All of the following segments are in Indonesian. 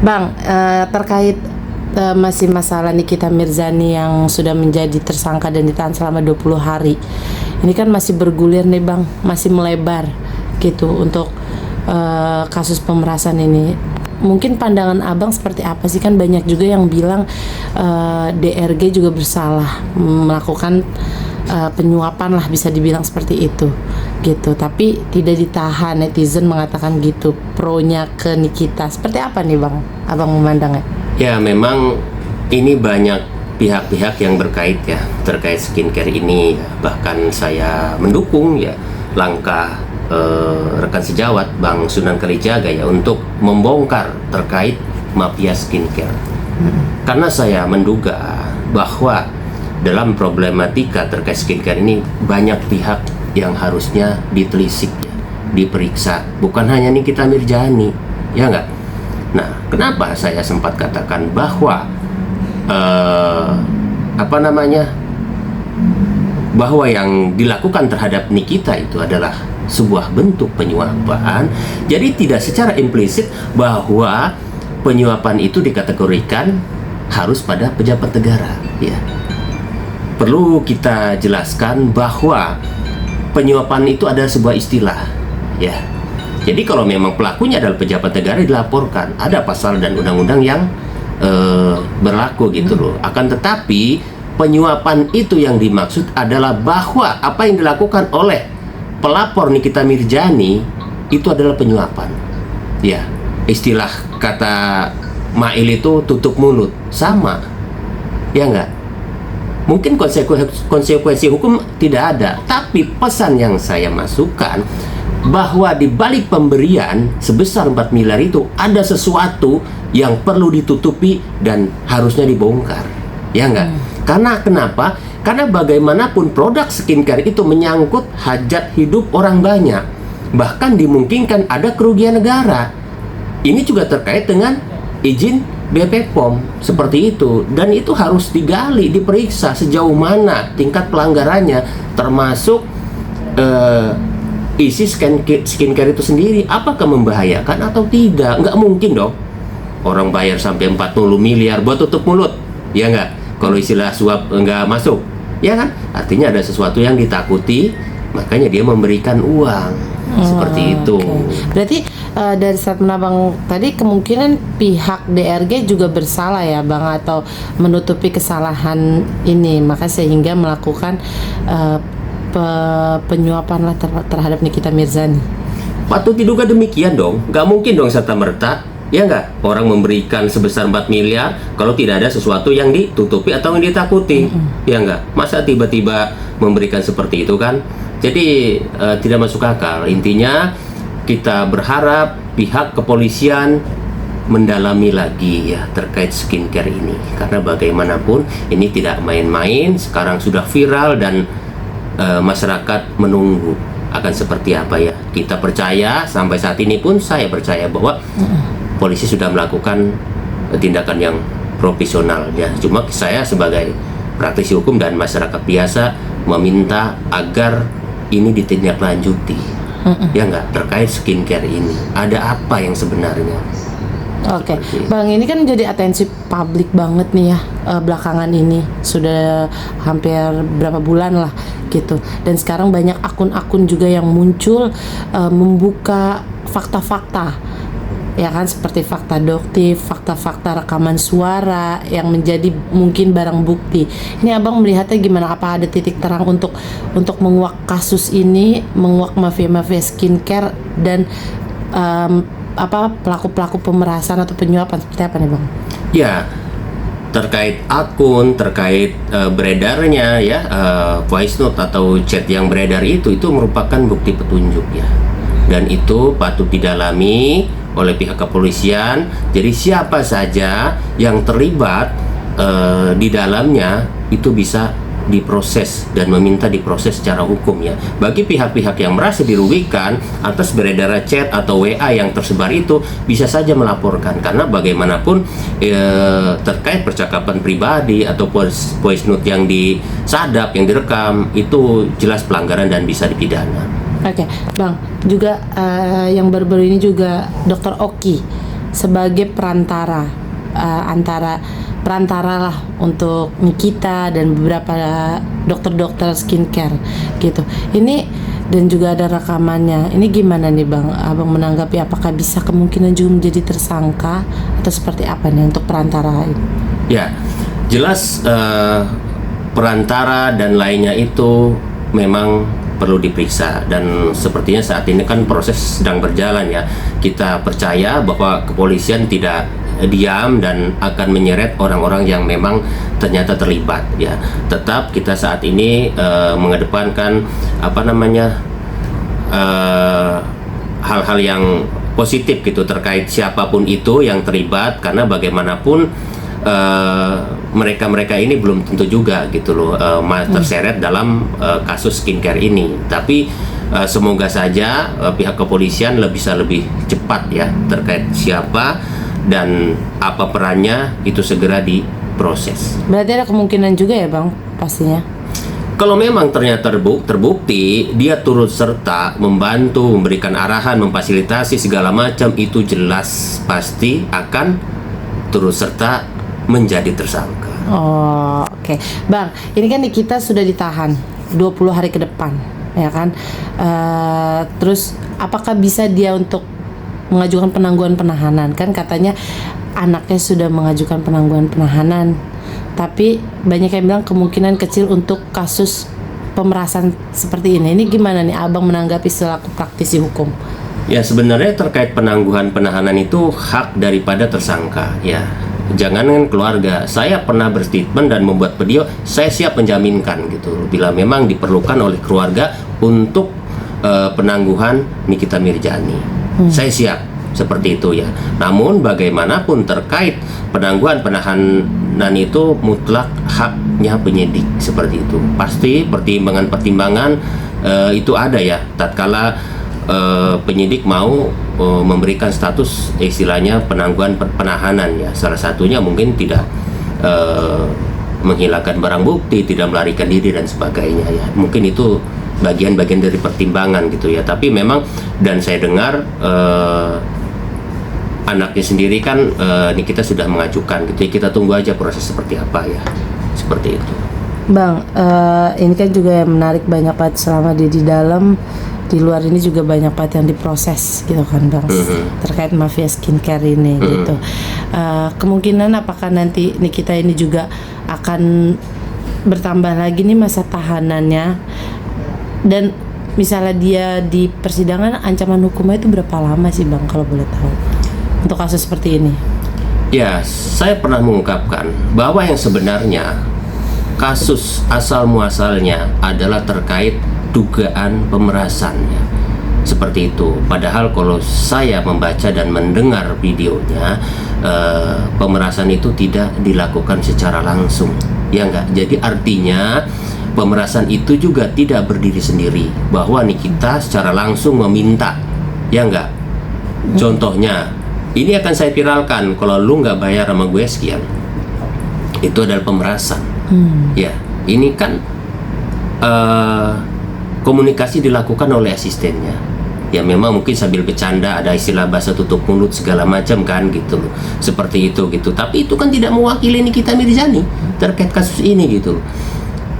Bang, terkait masih masalah Nikita Mirzani yang sudah menjadi tersangka dan ditahan selama 20 hari. Ini kan masih bergulir nih Bang, masih melebar gitu untuk kasus pemerasan ini. Mungkin pandangan Abang seperti apa sih? Kan banyak juga yang bilang DRG juga bersalah melakukan penyuapan lah, bisa dibilang seperti itu gitu, tapi tidak ditahan. Netizen mengatakan gitu, pronya ke Nikita. Seperti apa nih Bang, Abang memandangnya? Ya, memang ini banyak pihak-pihak yang berkait ya terkait skincare ini. Bahkan saya mendukung ya langkah rekan sejawat Bang Sunan Kalijaga ya untuk membongkar terkait mafia skincare. Karena saya menduga bahwa dalam problematika terkait skincare ini banyak pihak yang harusnya ditelisik ya, diperiksa. Bukan hanya Nikita Mirzani, ya enggak? Nah, kenapa saya sempat katakan bahwa bahwa yang dilakukan terhadap Nikita itu adalah sebuah bentuk penyuapan. Jadi tidak secara implisit bahwa penyuapan itu dikategorikan harus pada pejabat negara, ya. Perlu kita jelaskan bahwa penyuapan itu adalah sebuah istilah, ya. Jadi kalau memang pelakunya adalah pejabat negara, dilaporkan, ada pasal dan undang-undang yang berlaku gitu loh. Akan tetapi penyuapan itu yang dimaksud adalah bahwa apa yang dilakukan oleh pelapor Nikita Mirzani itu adalah penyuapan, ya. Istilah kata Mail itu tutup mulut, sama, ya enggak? Mungkin konsekuensi hukum tidak ada, tapi pesan yang saya masukkan bahwa di balik pemberian sebesar 4 miliar itu ada sesuatu yang perlu ditutupi dan harusnya dibongkar, ya enggak? Karena kenapa? Karena bagaimanapun produk skincare itu menyangkut hajat hidup orang banyak, bahkan dimungkinkan ada kerugian negara. Ini juga terkait dengan izin BP POM seperti itu, dan itu harus digali, diperiksa sejauh mana tingkat pelanggarannya, termasuk isi skincare itu sendiri apakah membahayakan atau tidak. Nggak mungkin dong orang bayar sampai 40 miliar buat tutup mulut, ya nggak? Kalau istilah suap nggak masuk, ya kan? Artinya ada sesuatu yang ditakuti, makanya dia memberikan uang. Seperti itu. Berarti dari statement Abang tadi kemungkinan pihak DRG juga bersalah ya Bang, atau menutupi kesalahan ini, maka sehingga melakukan penyuapan lah terhadap Nikita Mirzani. Patut diduga demikian dong. Nggak mungkin dong serta-merta, ya nggak? Orang memberikan sebesar 4 miliar kalau tidak ada sesuatu yang ditutupi atau yang ditakuti, ya nggak? Masa tiba-tiba memberikan seperti itu kan? Jadi tidak masuk akal. Intinya kita berharap pihak kepolisian mendalami lagi ya terkait skincare ini, karena bagaimanapun ini tidak main-main. Sekarang sudah viral dan masyarakat menunggu akan seperti apa ya. Kita percaya, sampai saat ini pun saya percaya bahwa polisi sudah melakukan tindakan yang profesional ya. Cuma saya sebagai praktisi hukum dan masyarakat biasa meminta agar ini ditindaklanjuti, ya nggak, terkait skincare ini. Ada apa yang sebenarnya? Oke, Bang, ini kan jadi atensi publik banget nih ya belakangan ini. Sudah hampir berapa bulan lah gitu. Dan sekarang banyak akun-akun juga yang muncul membuka fakta-fakta, ya kan, seperti fakta doktif, fakta-fakta rekaman suara yang menjadi mungkin barang bukti. Ini Abang melihatnya gimana? Apa ada titik terang untuk menguak kasus ini, menguak mafia-mafia skincare dan pelaku-pelaku pemerasan atau penyuapan seperti apa nih Bang? Ya, terkait akun, terkait beredarnya ya voice note atau chat yang beredar itu merupakan bukti petunjuk ya, dan itu patut didalami oleh pihak kepolisian. Jadi siapa saja yang terlibat di dalamnya itu bisa diproses dan meminta diproses secara hukum ya. Bagi pihak-pihak yang merasa dirugikan atas beredar chat atau WA yang tersebar itu, bisa saja melaporkan, karena bagaimanapun terkait percakapan pribadi atau voice note yang disadap, yang direkam, itu jelas pelanggaran dan bisa dipidana. Oke, Bang, juga yang baru-baru ini juga Dr. Oki sebagai perantara lah untuk Nikita dan beberapa dokter-dokter skincare gitu. Ini dan juga ada rekamannya. Ini gimana nih Bang? Abang menanggapi apakah bisa kemungkinan juga menjadi tersangka atau seperti apa nih untuk perantara ini? Ya, jelas perantara dan lainnya itu memang perlu diperiksa, dan sepertinya saat ini kan proses sedang berjalan ya. Kita percaya bahwa kepolisian tidak diam dan akan menyeret orang-orang yang memang ternyata terlibat ya. Tetap kita saat ini mengedepankan hal-hal yang positif gitu terkait siapapun itu yang terlibat, karena bagaimanapun mereka ini belum tentu juga gitu loh terseret dalam kasus skincare ini. Tapi semoga saja pihak kepolisian bisa lebih cepat ya terkait siapa dan apa perannya, itu segera diproses. Berarti ada kemungkinan juga ya Bang pastinya? Kalau memang ternyata terbukti dia turut serta membantu, memberikan arahan, memfasilitasi segala macam, itu jelas pasti akan turut serta menjadi tersangka. Oh, oke. Bang, ini kan kita sudah ditahan 20 hari ke depan, ya kan? Terus apakah bisa dia untuk mengajukan penangguhan penahanan? Kan katanya anaknya sudah mengajukan penangguhan penahanan, tapi banyak yang bilang kemungkinan kecil untuk kasus pemerasan seperti ini. Ini gimana nih Abang menanggapi selaku praktisi hukum? Ya, sebenarnya terkait penangguhan penahanan itu hak daripada tersangka ya. Jangankan keluarga, saya pernah berstatement dan membuat video, saya siap menjaminkan gitu bila memang diperlukan oleh keluarga untuk penangguhan Nikita Mirzani. Saya siap seperti itu ya. Namun bagaimanapun terkait penangguhan penahanan itu mutlak haknya penyidik seperti itu. Pasti pertimbangan-pertimbangan itu ada ya tatkala penyidik mau memberikan status istilahnya penangguhan penahanan ya. Salah satunya mungkin tidak menghilangkan barang bukti, tidak melarikan diri dan sebagainya ya. Mungkin itu bagian-bagian dari pertimbangan gitu ya. Tapi memang, dan saya dengar anaknya sendiri kan Nikita sudah mengajukan gitu ya. Kita tunggu aja proses seperti apa ya, seperti itu. Bang, ini kan juga yang menarik, banyak banget selama dia di dalam, di luar ini juga banyak banget yang diproses gitu kan Bang, terkait mafia skincare ini gitu. Kemungkinan apakah nanti Nikita ini juga akan bertambah lagi nih masa tahanannya, dan misalnya dia di persidangan, ancaman hukumnya itu berapa lama sih Bang kalau boleh tahu untuk kasus seperti ini? Ya, saya pernah mengungkapkan bahwa yang sebenarnya kasus asal muasalnya adalah terkait dugaan pemerasan ya. Seperti itu. Padahal kalau saya membaca dan mendengar videonya, pemerasan itu tidak dilakukan secara langsung. Ya enggak? Jadi artinya pemerasan itu juga tidak berdiri sendiri, bahwa Nikita secara langsung meminta. Ya enggak? Contohnya, ini akan saya viralkan, kalau lu nggak bayar sama gue sekian, itu adalah pemerasan. Ya, ini kan komunikasi dilakukan oleh asistennya. Ya memang mungkin sambil bercanda, ada istilah bahasa tutup mulut segala macam kan gitu loh. Seperti itu gitu. Tapi itu kan tidak mewakili Nikita Mirzani terkait kasus ini gitu loh.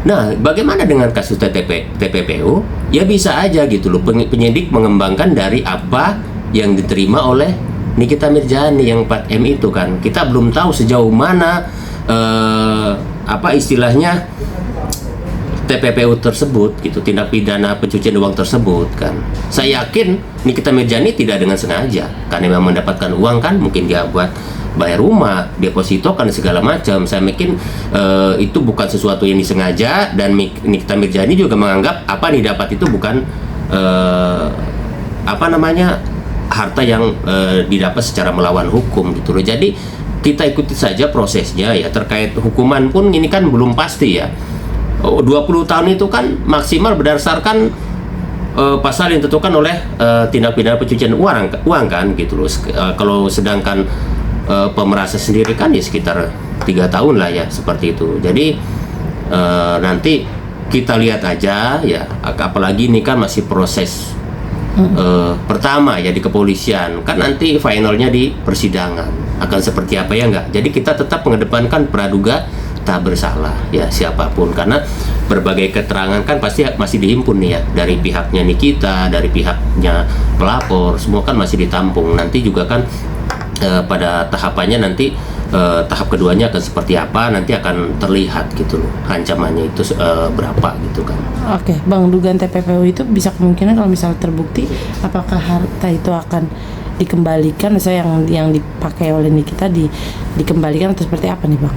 Nah, bagaimana dengan kasus TPPO? Ya bisa aja gitu loh. Penyidik mengembangkan dari apa yang diterima oleh Nikita Mirzani yang 4M itu kan. Kita belum tahu sejauh mana apa istilahnya TPPU tersebut gitu, tindak pidana pencucian uang tersebut kan. Saya yakin Nikita Mirzani tidak dengan sengaja, karena memang mendapatkan uang kan, mungkin dia buat bayar rumah, deposito kan segala macam. Saya yakin itu bukan sesuatu yang disengaja, dan Nikita Mirzani juga menganggap apa yang didapat itu bukan harta yang didapat secara melawan hukum gitu loh. Jadi kita ikuti saja prosesnya ya. Terkait hukuman pun ini kan belum pasti ya. 20 tahun itu kan maksimal berdasarkan pasal yang ditentukan oleh tindak pidana pencucian uang kan gitu loh. Kalau sedangkan pemerasan sendiri kan ya sekitar 3 tahun lah ya, seperti itu. Jadi nanti kita lihat aja ya, apalagi ini kan masih proses Pertama ya di kepolisian, kan nanti finalnya di persidangan akan seperti apa ya enggak. Jadi kita tetap mengedepankan praduga tak bersalah ya siapapun, karena berbagai keterangan kan pasti masih dihimpun nih ya dari pihaknya Nikita, dari pihaknya pelapor, semua kan masih ditampung. Nanti juga kan pada tahapannya nanti tahap keduanya akan seperti apa, nanti akan terlihat gitu loh ancamannya itu berapa gitu kan. Oke, Bang, dugaan TPPU itu bisa kemungkinan kalau misalnya terbukti, apakah harta itu akan dikembalikan, misalnya yang dipakai oleh Nikita dikembalikan atau seperti apa nih, Bang?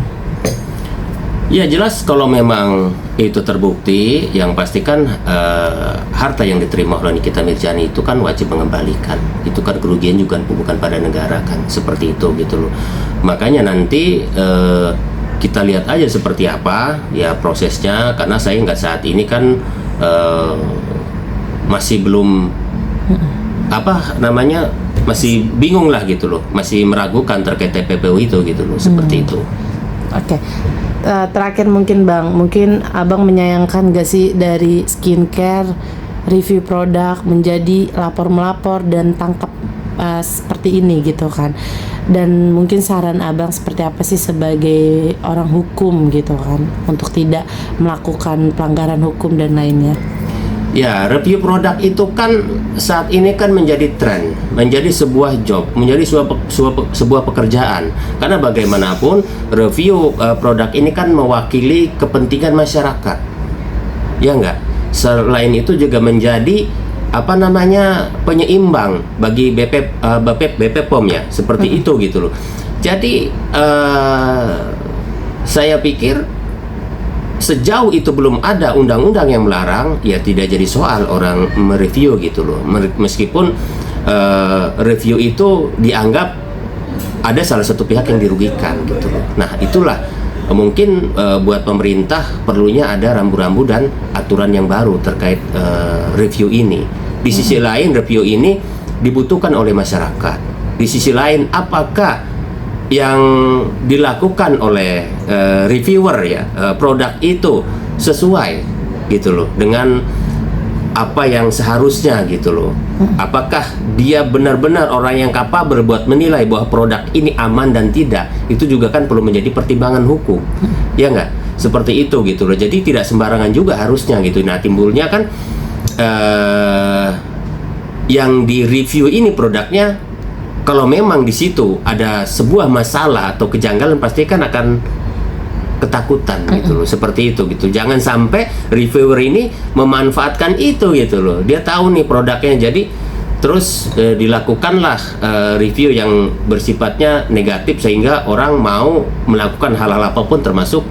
Ya jelas kalau memang itu terbukti, yang pastikan harta yang diterima oleh Nikita Mirzani itu kan wajib mengembalikan. Itu kan kerugian juga bukan pada negara kan, seperti itu gitu loh. Makanya nanti kita lihat aja seperti apa ya prosesnya, karena saya nggak saat ini kan masih belum apa namanya, masih bingung lah gitu loh, masih meragukan terkait TPPU itu gitu loh, seperti itu. Oke. Terakhir mungkin Bang, mungkin Abang menyayangkan gak sih dari skincare review produk menjadi lapor-melapor dan tangkap seperti ini gitu kan. Dan mungkin saran Abang seperti apa sih sebagai orang hukum gitu kan, untuk tidak melakukan pelanggaran hukum dan lainnya. Ya, review produk itu kan saat ini kan menjadi tren, menjadi sebuah job, menjadi sebuah pekerjaan. Karena bagaimanapun review produk ini kan mewakili kepentingan masyarakat. Ya enggak? Selain itu juga menjadi apa namanya, penyeimbang bagi BP POM ya, seperti itu gitu loh. Jadi saya pikir sejauh itu belum ada undang-undang yang melarang, ya tidak jadi soal orang mereview gitu loh. Meskipun review itu dianggap ada salah satu pihak yang dirugikan gitu loh. Nah itulah mungkin buat pemerintah perlunya ada rambu-rambu dan aturan yang baru terkait review ini. Di sisi lain review ini dibutuhkan oleh masyarakat. Di sisi lain apakah yang dilakukan oleh reviewer ya produk itu sesuai gitu loh dengan apa yang seharusnya gitu loh. Apakah dia benar-benar orang yang kapabel buat menilai bahwa produk ini aman dan tidak, itu juga kan perlu menjadi pertimbangan hukum. Ya enggak? Seperti itu gitu loh. Jadi tidak sembarangan juga harusnya gitu. Nah timbulnya kan yang di review ini produknya, kalau memang di situ ada sebuah masalah atau kejanggalan, pasti kan akan ketakutan gitu loh, seperti itu gitu. Jangan sampai reviewer ini memanfaatkan itu gitu loh. Dia tahu nih produknya, jadi terus dilakukanlah review yang bersifatnya negatif sehingga orang mau melakukan hal-hal apapun termasuk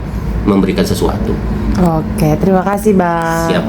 memberikan sesuatu. Oke, terima kasih Bang. Siap.